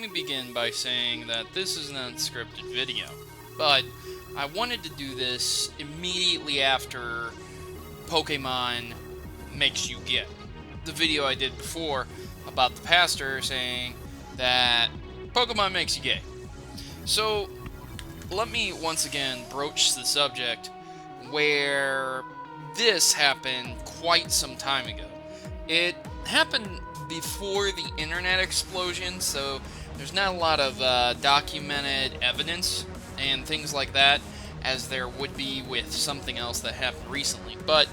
me begin by saying that this is an unscripted video, but I wanted to do this immediately after Pokemon Makes You Gay. The video I did before about the pastor saying that Pokemon makes you gay. So, let me once again broach the subject where this happened quite some time ago. It happened before the internet explosion, so there's not a lot of documented evidence and things like that as there would be with something else that happened recently. But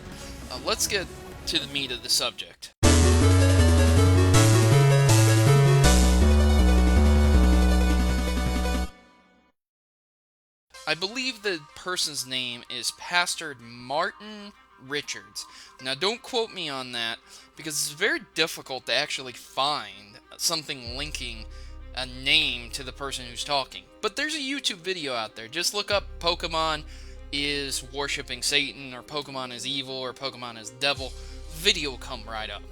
let's get to the meat of the subject. I believe the person's name is Pastor Martin Richards. Now, don't quote me on that, because it's very difficult to actually find something linking a name to the person who's talking. But there's a YouTube video out there. Just look up Pokemon is worshipping Satan, or Pokemon is evil, or Pokemon is devil. Video will come right up.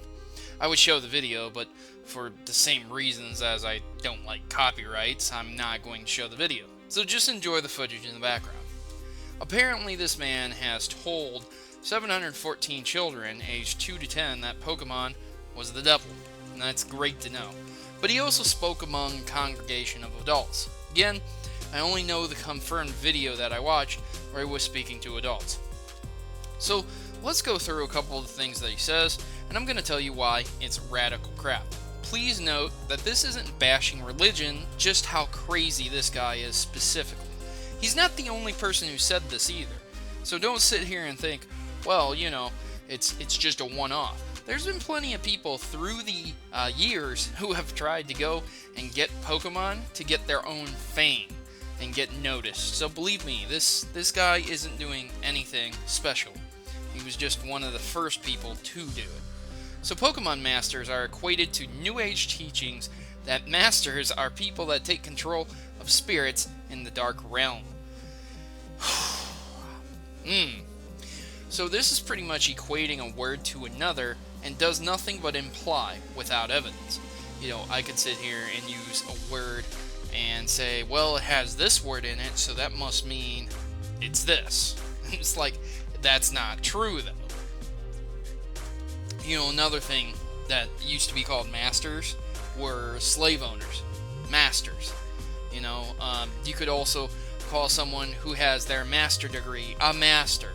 I would show the video, but for the same reasons as I don't like copyrights, I'm not going to show the video. So just enjoy the footage in the background. Apparently this man has told 714 children aged 2 to 10 that Pokemon was the devil, and that's great to know. But he also spoke among a congregation of adults. Again, I only know the confirmed video that I watched where he was speaking to adults. So let's go through a couple of the things that he says, and I'm going to tell you why it's radical crap. Please note that this isn't bashing religion, just how crazy this guy is specifically. He's not the only person who said this either. So don't sit here and think, well, you know, it's just a one-off. There's been plenty of people through the years who have tried to go and get Pokemon to get their own fame and get noticed. So believe me, this guy isn't doing anything special. He was just one of the first people to do it. So Pokemon Masters are equated to New Age teachings that Masters are people that take control of spirits in the Dark Realm. So this is pretty much equating a word to another and does nothing but imply without evidence. You know, I could sit here and use a word and say, well, it has this word in it, so that must mean it's this. It's like, that's not true, though. You know, another thing that used to be called masters were slave owners. Masters. You know, you could also call someone who has their master degree a master.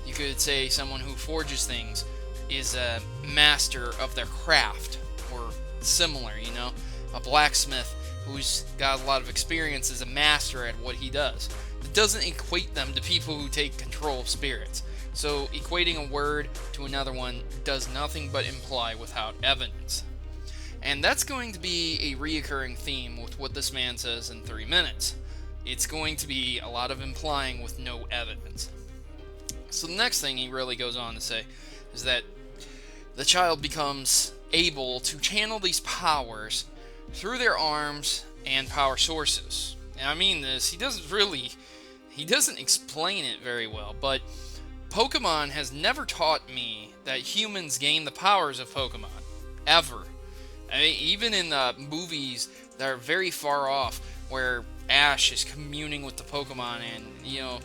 You could say someone who forges things is a master of their craft, or similar, you know. A blacksmith who's got a lot of experience is a master at what he does. It doesn't equate them to people who take control of spirits. So equating a word to another one does nothing but imply without evidence. And that's going to be a reoccurring theme with what this man says in 3 minutes. It's going to be a lot of implying with no evidence. So the next thing he really goes on to say is that the child becomes able to channel these powers through their arms and power sources. And I mean this, he doesn't explain it very well, but Pokemon has never taught me that humans gain the powers of Pokemon. Ever. I mean, even in the movies that are very far off, where Ash is communing with the Pokemon and, you know,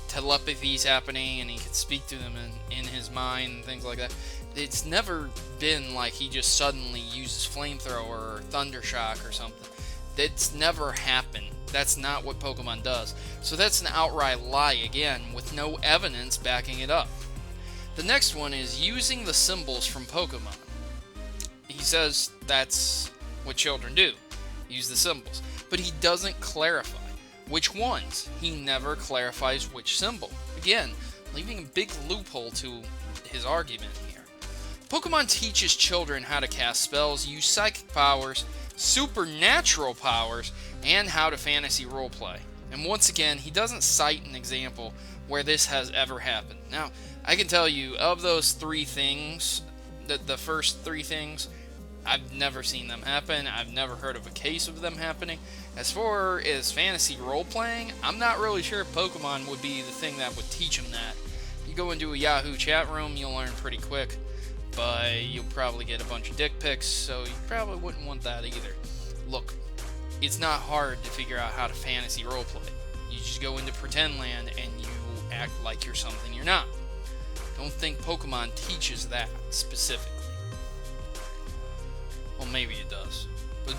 telepathy's happening and he can speak to them in his mind and things like that. It's never been like he just suddenly uses Flamethrower or Thundershock or something. That's never happened. That's not what Pokemon does. So that's an outright lie again, with no evidence backing it up. The next one is using the symbols from Pokemon. He says that's what children do, use the symbols. But he doesn't clarify which ones. He never clarifies which symbol. Again, leaving a big loophole to his argument here. Pokemon teaches children how to cast spells, use psychic powers, supernatural powers, and how to fantasy roleplay. And once again, he doesn't cite an example where this has ever happened. Now, I can tell you, of those 3 things, the first 3 things, I've never seen them happen. I've never heard of a case of them happening. As far as fantasy role-playing, I'm not really sure if Pokemon would be the thing that would teach them that. You go into a Yahoo chat room, you'll learn pretty quick, but you'll probably get a bunch of dick pics, so you probably wouldn't want that either. Look, it's not hard to figure out how to fantasy roleplay. You just go into pretend land and you act like you're something you're not. Don't think Pokemon teaches that specifically. Well, maybe it does. But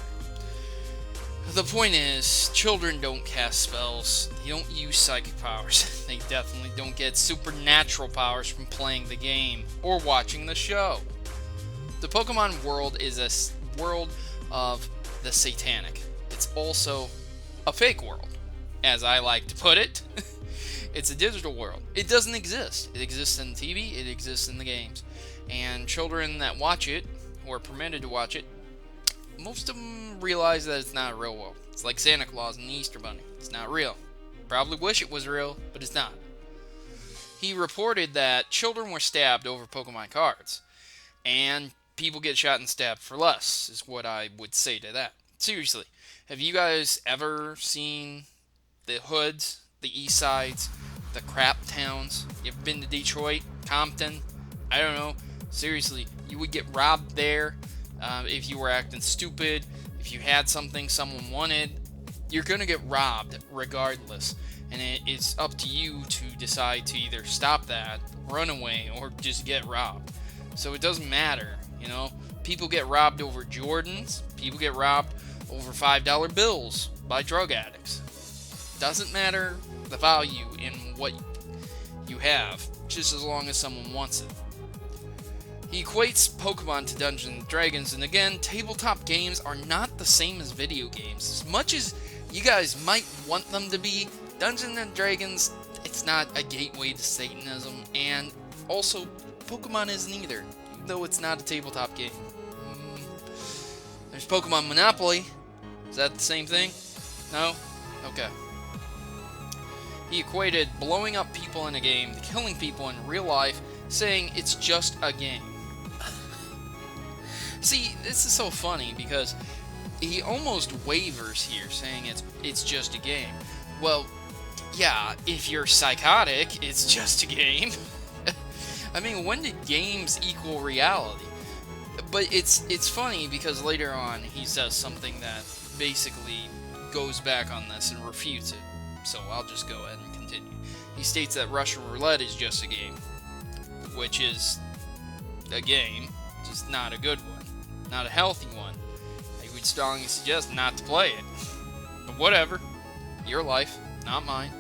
the point is, children don't cast spells. They don't use psychic powers. They definitely don't get supernatural powers from playing the game or watching the show. The Pokemon world is a world of the satanic. It's also a fake world, as I like to put it. It's a digital world. It doesn't exist. It exists in TV, it exists in the games. And children that watch it, or are permitted to watch it, most of them realize that it's not a real world. It's like Santa Claus and the Easter Bunny. It's not real. Probably wish it was real, but it's not. He reported that children were stabbed over Pokemon cards. And people get shot and stabbed for less, is what I would say to that. Seriously, have you guys ever seen the hoods, the east sides, the crap towns? You ever been to Detroit, Compton? I don't know. Seriously, you would get robbed there if you were acting stupid. If you had something someone wanted, you're going to get robbed regardless. And it's up to you to decide to either stop that, run away, or just get robbed. So it doesn't matter, you know. People get robbed over Jordans. People get robbed over $5 bills by drug addicts. Doesn't matter the value in what you have, just as long as someone wants it. He equates Pokemon to Dungeons & Dragons, and again, tabletop games are not the same as video games. As much as you guys might want them to be, Dungeons & Dragons, it's not a gateway to Satanism, and also, Pokemon isn't either, even though it's not a tabletop game. There's Pokemon Monopoly. Is that the same thing? No? Okay. He equated blowing up people in a game to killing people in real life, saying it's just a game. See, this is so funny because he almost wavers here, saying it's just a game. Well, yeah, if you're psychotic, it's just a game. I mean, when did games equal reality? But it's funny because later on he says something that basically goes back on this and refutes it. So I'll just go ahead and continue. He states that Russian roulette is just a game, which is a game, just not a good one, not a healthy one. I would strongly suggest not to play it. But whatever, your life, not mine.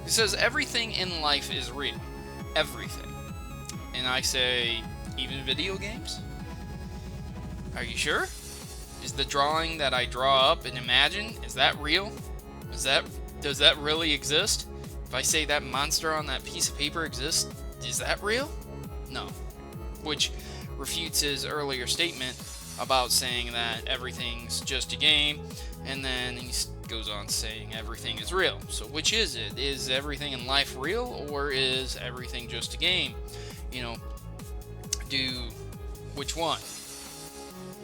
He says everything in life is real, everything. And I say, even video games? Are you sure? Is the drawing that I draw up and imagine, is that real? Does that really exist? If I say that monster on that piece of paper exists, is that real? No. Which refutes his earlier statement about saying that everything's just a game, and then he goes on saying everything is real. So which is it? Is everything in life real, or is everything just a game? You know, which one?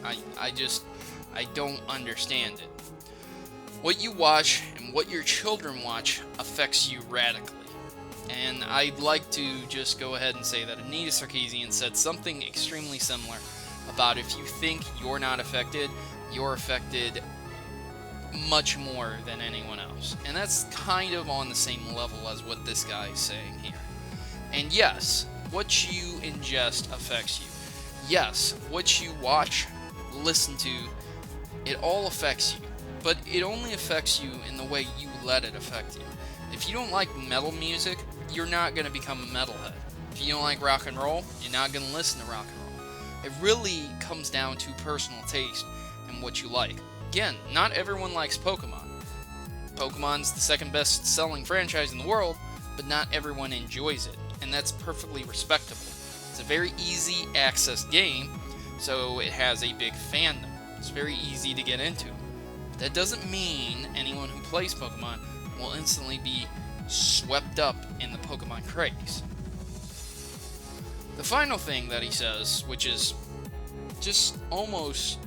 I don't understand it. What you watch and what your children watch affects you radically. And I'd like to just go ahead and say that Anita Sarkeesian said something extremely similar about if you think you're not affected, you're affected much more than anyone else. And that's kind of on the same level as what this guy is saying here. And yes, what you ingest affects you. Yes, what you watch, listen to, it all affects you. But it only affects you in the way you let it affect you. If you don't like metal music, you're not going to become a metalhead. If you don't like rock and roll, you're not going to listen to rock and roll. It really comes down to personal taste and what you like. Again, not everyone likes Pokemon. Pokemon's the second best selling franchise in the world, but not everyone enjoys it, and that's perfectly respectable. It's a very easy access game, so it has a big fandom. It's very easy to get into. That doesn't mean anyone who plays Pokemon will instantly be swept up in the Pokemon craze. The final thing that he says, which is just almost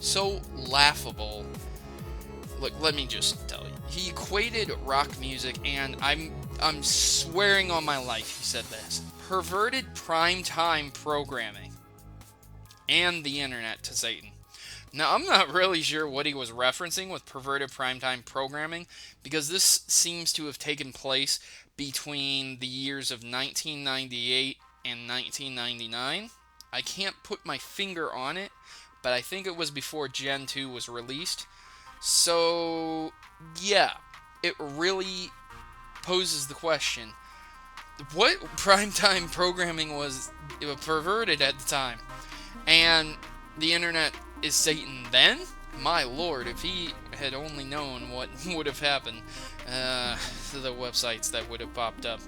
so laughable, look, let me just tell you. He equated rock music, and I'm swearing on my life he said this, perverted primetime programming and the internet to Satan. Now, I'm not really sure what he was referencing with perverted primetime programming, because this seems to have taken place between the years of 1998 and 1999. I can't put my finger on it, but I think it was before Gen 2 was released. So, yeah, it really poses the question, what primetime programming was perverted at the time? And the internet is Satan then? My lord, if he had only known what would have happened, the websites that would have popped up.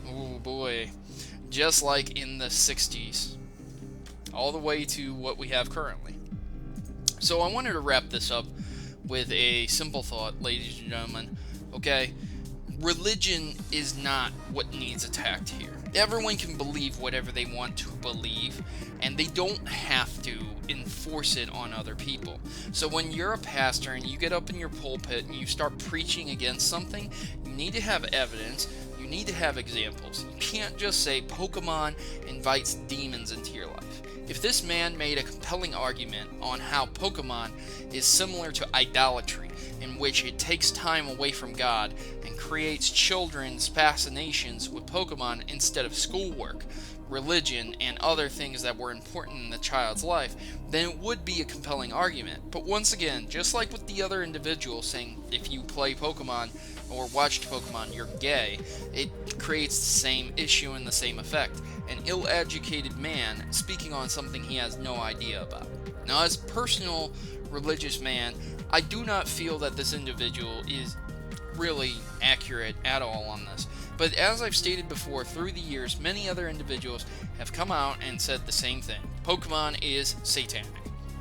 Oh boy. Just like in the 60s. All the way to what we have currently. So I wanted to wrap this up with a simple thought, ladies and gentlemen. Okay? Religion is not what needs attacked here. Everyone can believe whatever they want to believe, and they don't have to enforce it on other people. So when you're a pastor and you get up in your pulpit and you start preaching against something, you need to have evidence, you need to have examples. You can't just say Pokemon invites demons into your life. If this man made a compelling argument on how Pokemon is similar to idolatry, in which it takes time away from God and creates children's fascinations with Pokemon instead of schoolwork, religion, and other things that were important in the child's life, then it would be a compelling argument. But once again, just like with the other individual saying if you play Pokemon or watched Pokemon, you're gay, it creates the same issue and the same effect. An ill-educated man speaking on something he has no idea about. Now, as a personal religious man, I do not feel that this individual is really accurate at all on this. But as I've stated before, through the years, many other individuals have come out and said the same thing. Pokemon is satanic.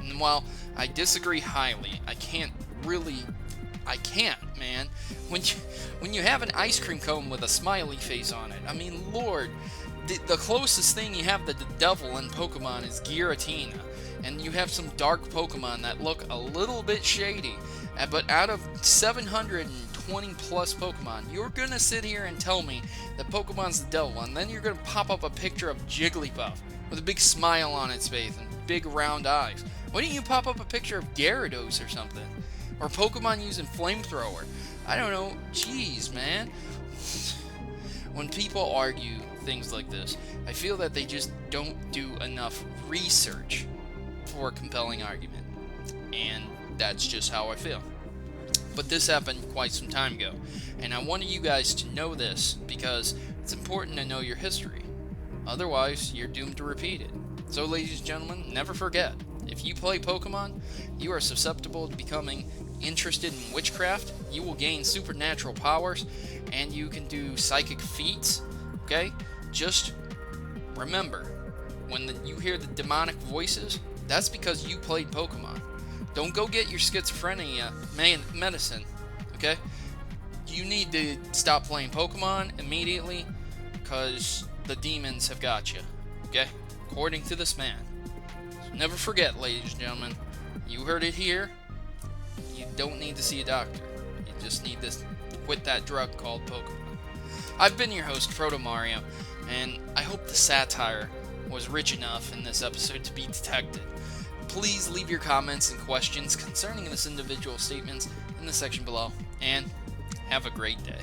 And while I disagree highly, I can't, man. When you have an ice cream cone with a smiley face on it, I mean, Lord, the closest thing you have to the devil in Pokemon is Giratina. And you have some dark Pokemon that look a little bit shady. But out of 720 plus Pokemon, you're going to sit here and tell me that Pokemon's the devil, and then you're going to pop up a picture of Jigglypuff with a big smile on its face and big round eyes. Why don't you pop up a picture of Gyarados or something? Or Pokemon using Flamethrower? I don't know. Jeez, man. When people argue things like this, I feel that they just don't do enough research for a compelling argument. And that's just how I feel. But this happened quite some time ago, and I wanted you guys to know this because it's important to know your history. Otherwise, you're doomed to repeat it. So, ladies and gentlemen, never forget, if you play Pokemon, you are susceptible to becoming interested in witchcraft. You will gain supernatural powers, and you can do psychic feats. Okay? Just remember, when you hear the demonic voices, that's because you played Pokemon. Don't go get your schizophrenia medicine, okay? You need to stop playing Pokemon immediately because the demons have got you, okay? According to this man. So never forget, ladies and gentlemen, you heard it here. You don't need to see a doctor. You just need to quit that drug called Pokemon. I've been your host, Protomario, and I hope the satire was rich enough in this episode to be detected. Please leave your comments and questions concerning this individual statements in the section below, and have a great day.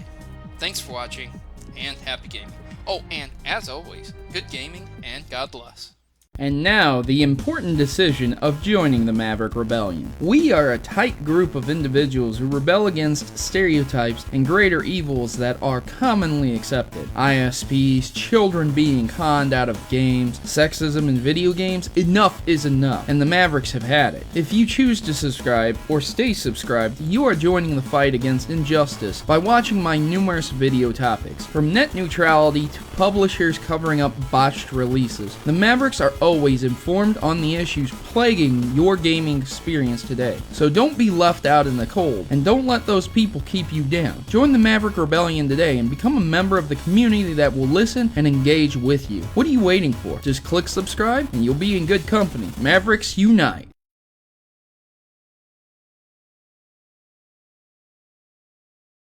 Thanks for watching, and happy gaming. Oh, and as always, good gaming, and God bless. And now, the important decision of joining the Maverick Rebellion. We are a tight group of individuals who rebel against stereotypes and greater evils that are commonly accepted. ISPs, children being conned out of games, sexism in video games, enough is enough, and the Mavericks have had it. If you choose to subscribe, or stay subscribed, you are joining the fight against injustice by watching my numerous video topics, from net neutrality to publishers covering up botched releases. The Mavericks are always informed on the issues plaguing your gaming experience today. So don't be left out in the cold, and don't let those people keep you down. Join the Maverick Rebellion today and become a member of the community that will listen and engage with you. What are you waiting for? Just click subscribe and you'll be in good company. Mavericks unite!